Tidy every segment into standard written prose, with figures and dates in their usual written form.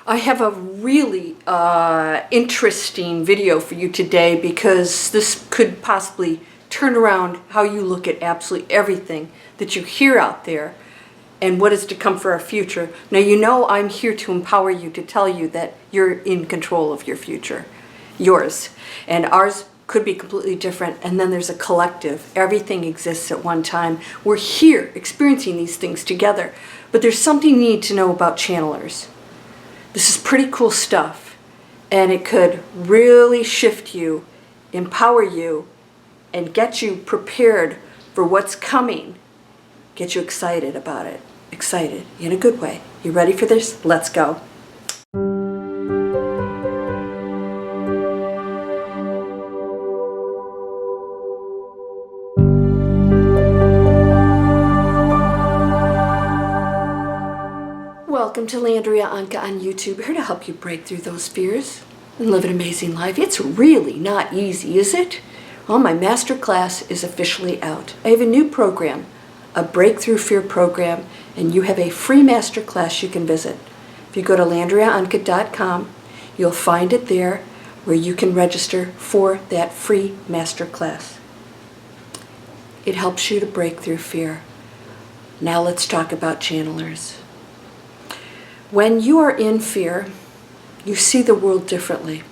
I have a really interesting video for you today because this could possibly turn around how you look at absolutely everything that you hear out there and what is to come for our future. Now, you know I'm here to empower you, to tell you that you're in control of your future, yours. And ours could be completely different, and then there's a collective. Everything exists at one time. We're here experiencing these things together, but there's something you need to know about channelers. This is pretty cool stuff, and it could really shift you, empower you, and get you prepared for what's coming. Get you excited about it. Excited in a good way. You ready for this? Let's go. Welcome to Landria Onkka on YouTube, here to help you break through those fears and live an amazing life. It's really not easy, is it? Well, my master class is officially out. I have a new program, a breakthrough fear program, and you have a free master class you can visit. If you go to landriaonkka.com, you'll find it there where you can register for that free master class. It helps you to break through fear. Now let's talk about channelers. When you are in fear, you see the world differently.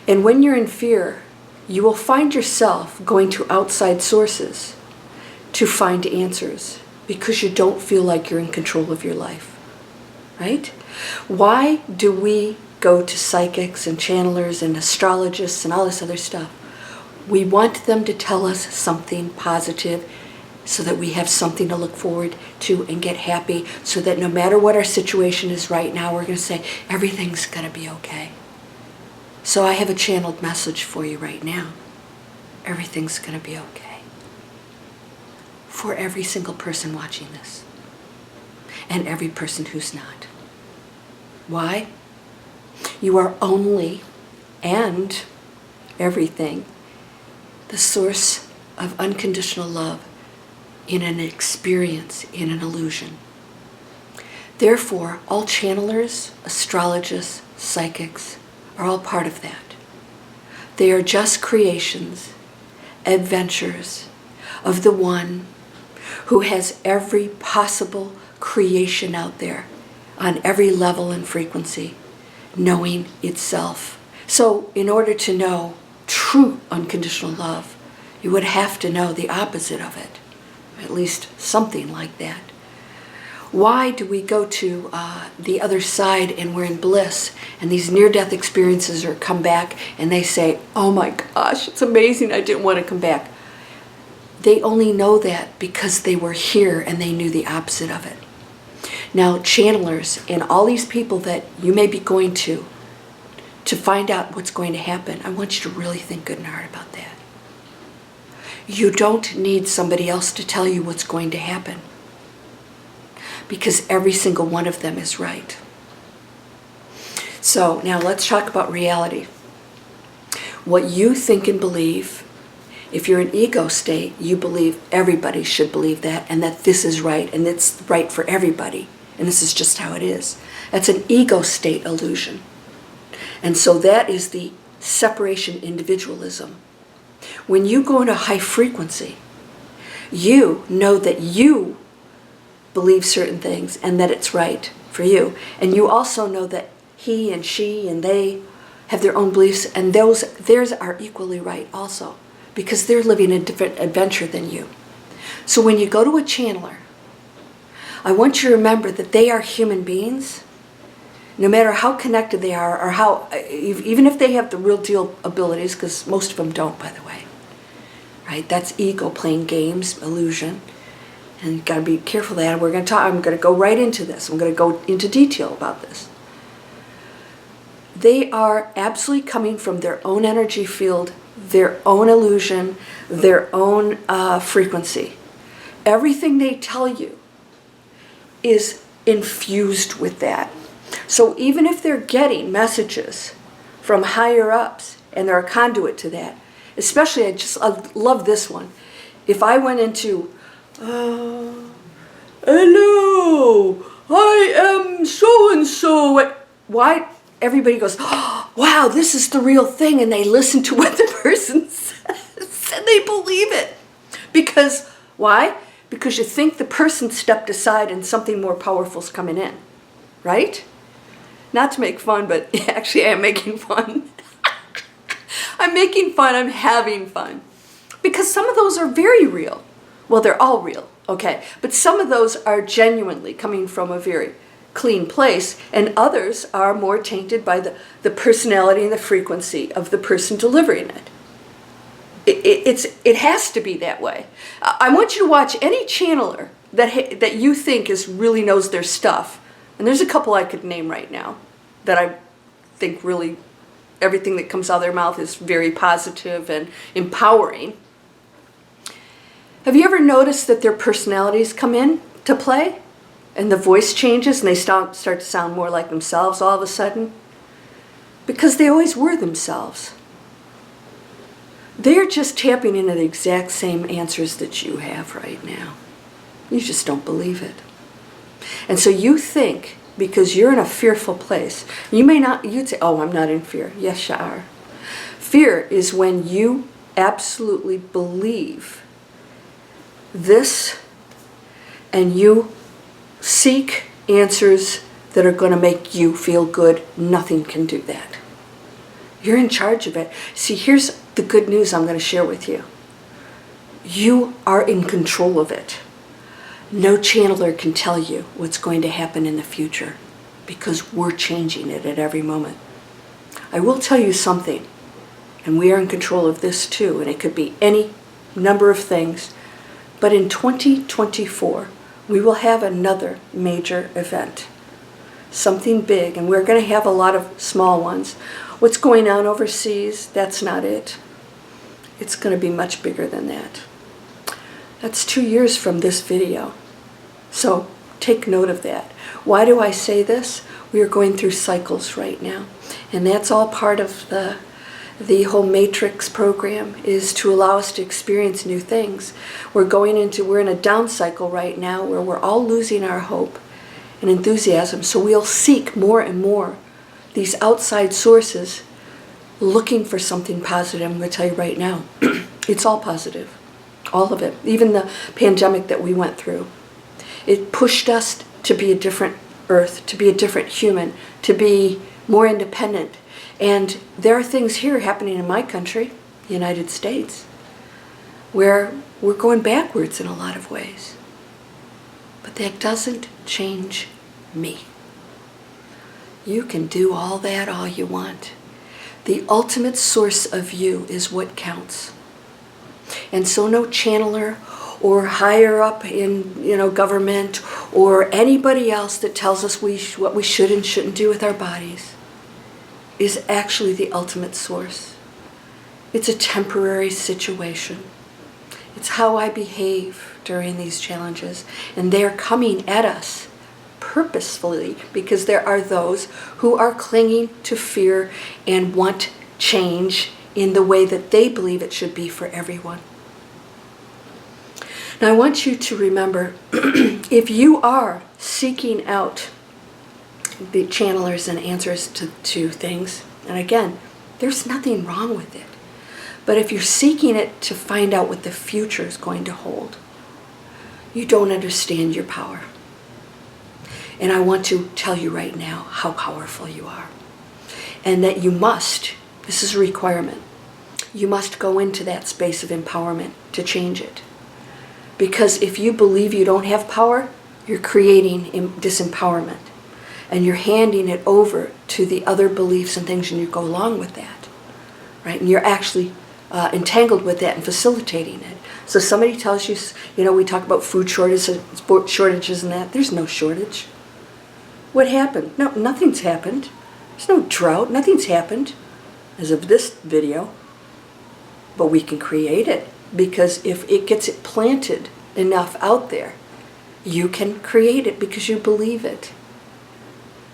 And when you're in fear, you will find yourself going to outside sources to find answers because you don't feel like you're in control of your life, right? Why do we go to psychics and channelers and astrologists and all this other stuff? We want them to tell us something positive so that we have something to look forward to and get happy, so that no matter what our situation is right now, we're going to say, everything's going to be okay. So I have a channeled message for you right now. Everything's going to be okay. For every single person watching this. And every person who's not. Why? You are only, and everything, the source of unconditional love in an experience, in an illusion. Therefore, all channelers, astrologists, psychics are all part of that. They are just creations, adventures of the one who has every possible creation out there on every level and frequency, knowing itself. So in order to know true unconditional love, you would have to know the opposite of it. At least something like that. Why do we go to the other side and we're in bliss and these near-death experiences are come back and they say, oh my gosh, it's amazing, I didn't want to come back. They only know that because they were here and they knew the opposite of it. Now, channelers and all these people that you may be going to find out what's going to happen, I want you to really think good and hard about that. You don't need somebody else to tell you what's going to happen, because every single one of them is right. So now let's talk about reality. What you think and believe, if you're in ego state, you believe everybody should believe that and that this is right and it's right for everybody and this is just how it is. That's an ego state illusion. And so that is the separation individualism. When you go into high frequency, you know that you believe certain things and that it's right for you. And you also know that he and she and they have their own beliefs, and theirs are equally right also, because they're living a different adventure than you. So when you go to a channeler, I want you to remember that they are human beings. No matter how connected they are, or how, even if they have the real deal abilities, because most of them don't, by the way, right? That's ego playing games, illusion, and you've got to be careful of that. And I'm going to go right into this. I'm going to go into detail about this. They are absolutely coming from their own energy field, their own illusion, their own frequency. Everything they tell you is infused with that. So even if they're getting messages from higher ups and they're a conduit to that, especially I love this one. If I went into, hello, I am so-and-so, why everybody goes, oh, wow, this is the real thing, and they listen to what the person says and they believe it. Because, why? Because you think the person stepped aside and something more powerful's coming in, right? Not to make fun, but actually I am making fun. I'm making fun, I'm having fun. Because some of those are very real. Well, they're all real, okay? But some of those are genuinely coming from a very clean place, and others are more tainted by the personality and the frequency of the person delivering it. It has to be that way. I want you to watch any channeler that you think really knows their stuff. And there's a couple I could name right now that I think really everything that comes out of their mouth is very positive and empowering. Have you ever noticed that their personalities come in to play? And the voice changes and they start to sound more like themselves all of a sudden? Because they always were themselves. They're just tapping into the exact same answers that you have right now. You just don't believe it. And so you think, because you're in a fearful place, you'd say, oh, I'm not in fear. Yes, you are. Fear is when you absolutely believe this and you seek answers that are going to make you feel good. Nothing can do that. You're in charge of it. See, here's the good news I'm going to share with you. You are in control of it. No channeler can tell you what's going to happen in the future because we're changing it at every moment. I will tell you something, and we are in control of this too, and it could be any number of things, but in 2024, we will have another major event, something big, and we're going to have a lot of small ones. What's going on overseas, that's not it. It's going to be much bigger than that. That's 2 years from this video. So take note of that. Why do I say this? We are going through cycles right now. And that's all part of the whole Matrix program, is to allow us to experience new things. We're in a down cycle right now where we're all losing our hope and enthusiasm. So we'll seek more and more these outside sources looking for something positive. I'm going to tell you right now, it's all positive. All of it. Even the pandemic that we went through. It pushed us to be a different earth, to be a different human, to be more independent. And there are things here happening in my country, the United States, where we're going backwards in a lot of ways. But that doesn't change me. You can do all that all you want. The ultimate source of you is what counts. And so no channeler or higher up in government or anybody else that tells us what we should and shouldn't do with our bodies is actually the ultimate source. It's a temporary situation. It's how I behave during these challenges. And they're coming at us purposefully because there are those who are clinging to fear and want change in the way that they believe it should be for everyone. Now I want you to remember, if you are seeking out the channelers and answers to things, and again, there's nothing wrong with it, but if you're seeking it to find out what the future is going to hold, you don't understand your power. And I want to tell you right now how powerful you are. And that you must, this is a requirement, you must go into that space of empowerment to change it. Because if you believe you don't have power, you're creating disempowerment. And you're handing it over to the other beliefs and things, and you go along with that. Right? And you're actually entangled with that and facilitating it. So somebody tells you, we talk about food shortages and that. There's no shortage. What happened? No, nothing's happened. There's no drought. Nothing's happened as of this video. But we can create it, because if it gets it planted enough out there, you can create it because you believe it.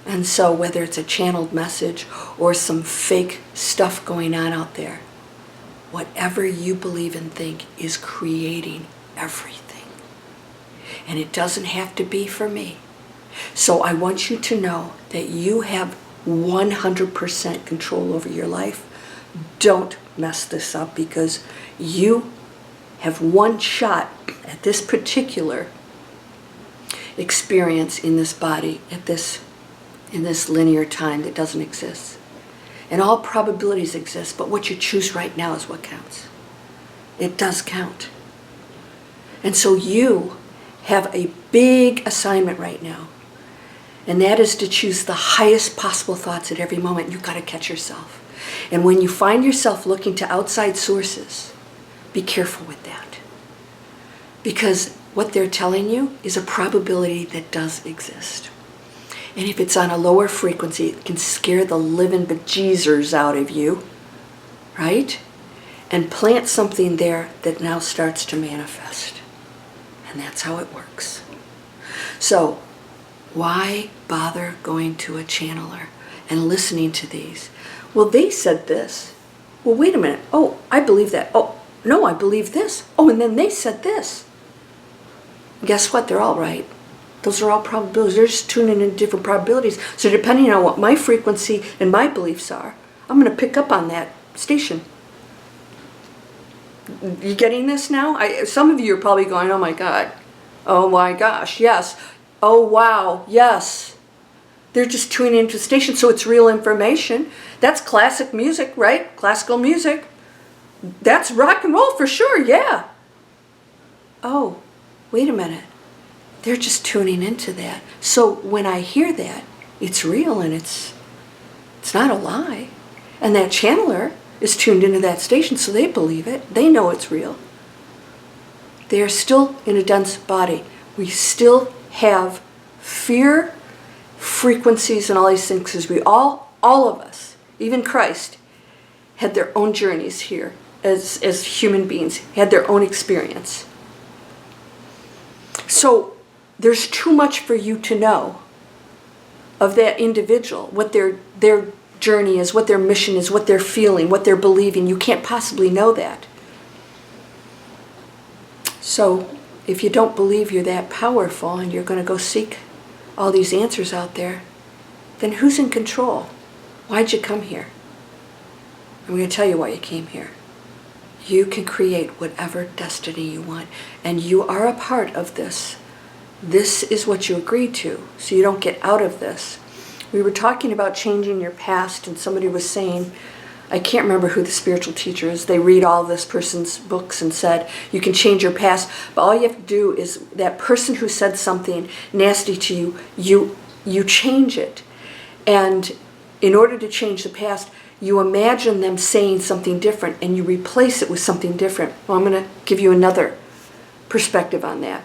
And so whether it's a channeled message or some fake stuff going on out there, whatever you believe and think is creating everything. And it doesn't have to be for me. So I want you to know that you have 100% control over your life. Don't mess this up, because you have one shot at this particular experience in this body, in this linear time that doesn't exist. And all probabilities exist, but what you choose right now is what counts. It does count. And so you have a big assignment right now, and that is to choose the highest possible thoughts at every moment. You've got to catch yourself. And when you find yourself looking to outside sources, be careful with that. Because what they're telling you is a probability that does exist. And if it's on a lower frequency, it can scare the living bejeezers out of you, right? And plant something there that now starts to manifest. And that's how it works. So, why bother going to a channeler and listening to these? Well, they said this. Well, wait a minute. Oh, I believe that. Oh, no, I believe this. Oh, and then they said this. Guess what? They're all right. Those are all probabilities. They're just tuning in different probabilities. So depending on what my frequency and my beliefs are, I'm going to pick up on that station. You getting this now? Some of you are probably going, oh my God. Oh my gosh, yes. Oh wow, yes. They're just tuning into the station, so it's real information. That's classic music, right? Classical music. That's rock and roll for sure, yeah. Oh, wait a minute. They're just tuning into that. So when I hear that, it's real and it's not a lie. And that channeler is tuned into that station, so they believe it. They know it's real. They are still in a dense body. We still have fear, frequencies, and all these things, because we all of us, even Christ, had their own journeys here as human beings, had their own experience. So there's too much for you to know of that individual, what their journey is, what their mission is, what they're feeling, what they're believing. You can't possibly know that. So if you don't believe you're that powerful and you're going to go seek all these answers out there, then who's in control? Why'd you come here? I'm going to tell you why you came here. You can create whatever destiny you want, and you are a part of this. This is what you agreed to, so you don't get out of this. We were talking about changing your past, and somebody was saying, I can't remember who the spiritual teacher is, they read all this person's books and said, you can change your past, but all you have to do is, that person who said something nasty to you, you change it. And in order to change the past, you imagine them saying something different, and you replace it with something different. Well, I'm going to give you another perspective on that.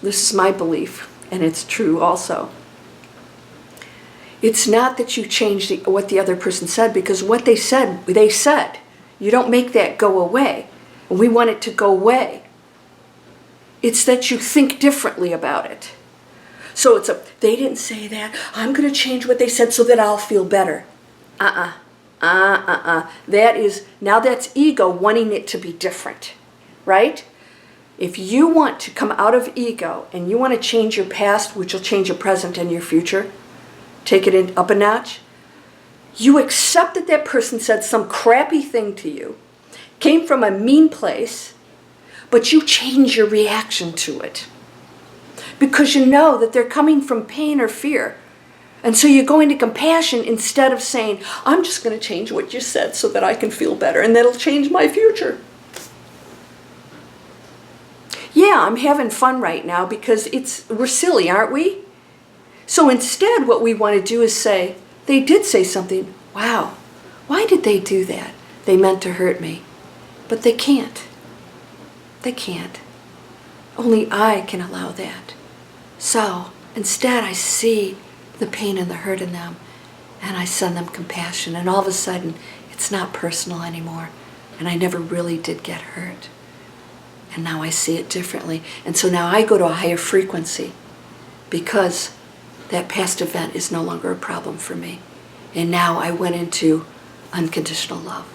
This is my belief, and it's true also. It's not that you change what the other person said, because what they said, they said. You don't make that go away. We want it to go away. It's that you think differently about it. So they didn't say that. I'm going to change what they said so that I'll feel better. That's ego wanting it to be different, right? If you want to come out of ego and you want to change your past, which will change your present and your future, take it up a notch, you accept that that person said some crappy thing to you, came from a mean place, but you change your reaction to it. Because you know that they're coming from pain or fear. And so you go into compassion instead of saying, I'm just going to change what you said so that I can feel better, and that'll change my future. Yeah, I'm having fun right now because we're silly, aren't we? So instead what we want to do is say, they did say something, wow, why did they do that? They meant to hurt me. But they can't. They can't. Only I can allow that. So instead I see the pain and the hurt in them, and I send them compassion, and all of a sudden it's not personal anymore, and I never really did get hurt. And now I see it differently. And so now I go to a higher frequency because that past event is no longer a problem for me. And now I went into unconditional love.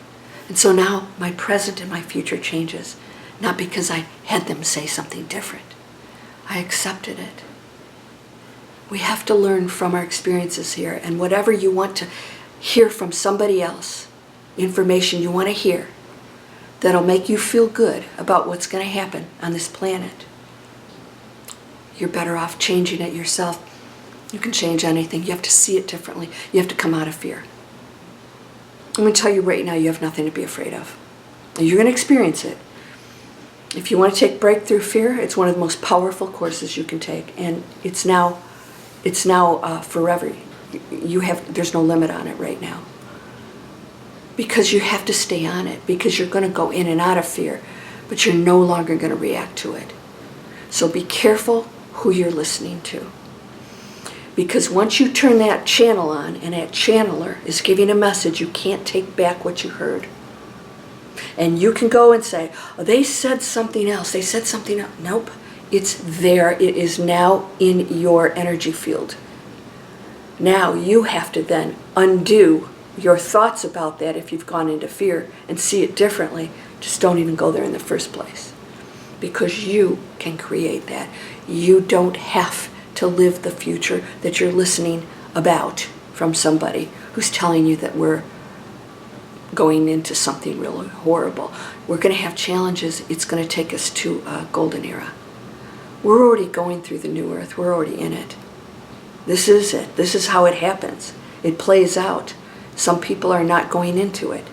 And so now my present and my future changes, not because I had them say something different. I accepted it. We have to learn from our experiences here, and whatever you want to hear from somebody else, information you want to hear that'll make you feel good about what's going to happen on this planet, you're better off changing it yourself. You can change anything. You have to see it differently. You have to come out of fear. I'm going to tell you right now, you have nothing to be afraid of. You're going to experience it. If you want to take Breakthrough Fear, it's one of the most powerful courses you can take, and it's now forever. There's no limit on it right now. Because you have to stay on it, because you're going to go in and out of fear, but you're no longer going to react to it. So be careful who you're listening to. Because once you turn that channel on, and that channeler is giving a message, you can't take back what you heard. And you can go and say, oh, they said something else. They said something else. Nope. It's there. It is now in your energy field. Now you have to then undo your thoughts about that if you've gone into fear and see it differently. Just don't even go there in the first place. Because you can create that. You don't have to live the future that you're listening about from somebody who's telling you that we're going into something really horrible. We're going to have challenges. It's going to take us to a golden era. We're already going through the new earth. We're already in it. This is it. This is how it happens. It plays out. Some people are not going into it.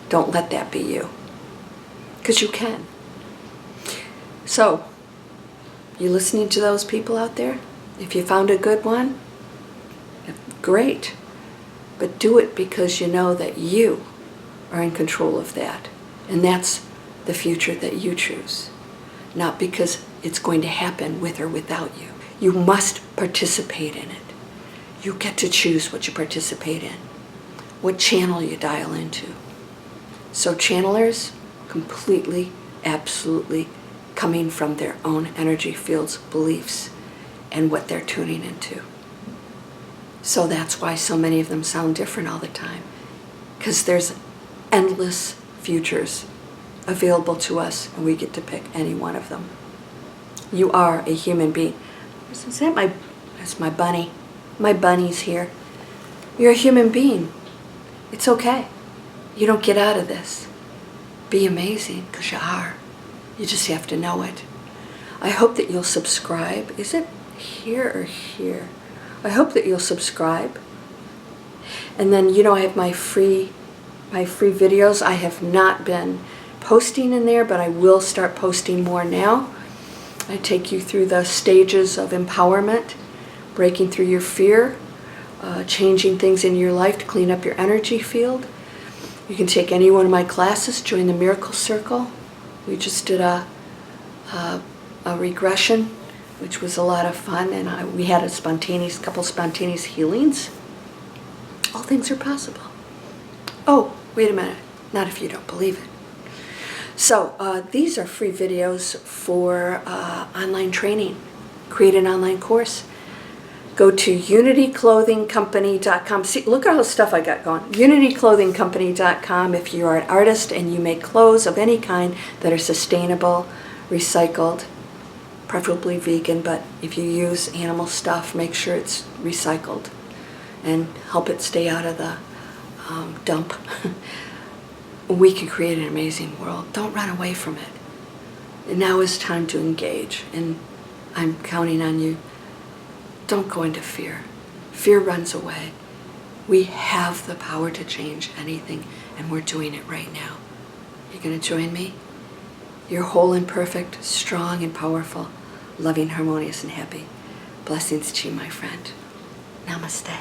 Don't let that be you. Because you can. So, you listening to those people out there? If you found a good one, great. But do it because you know that you are in control of that. And that's the future that you choose. Not because it's going to happen with or without you. You must participate in it. You get to choose what you participate in, what channel you dial into. So channelers, completely, absolutely coming from their own energy fields, beliefs, and what they're tuning into. So that's why so many of them sound different all the time. Because there's endless futures available to us, and we get to pick any one of them. You are a human being. That's my bunny. My bunny's here. You're a human being. It's okay. You don't get out of this. Be amazing, because you are. You just have to know it. I hope that you'll subscribe. Is it here or here? I hope that you'll subscribe. And then, I have my free videos. I have not been posting in there, but I will start posting more now. I take you through the stages of empowerment, breaking through your fear, changing things in your life to clean up your energy field. You can take any one of my classes, join the Miracle Circle. We just did a regression, which was a lot of fun, and we had a couple spontaneous healings. All things are possible. Oh, wait a minute. Not if you don't believe it. So these are free videos for online training. Create an online course. Go to unityclothingcompany.com. See, look at all the stuff I got going. unityclothingcompany.com if you are an artist and you make clothes of any kind that are sustainable, recycled, preferably vegan, but if you use animal stuff, make sure it's recycled and help it stay out of the dump. We can create an amazing world. Don't run away from it. And now is time to engage, and I'm counting on you. Don't go into fear. Fear runs away. We have the power to change anything, and we're doing it right now. You going to join me? You're whole and perfect, strong and powerful, loving, harmonious, and happy. Blessings to you, my friend. Namaste.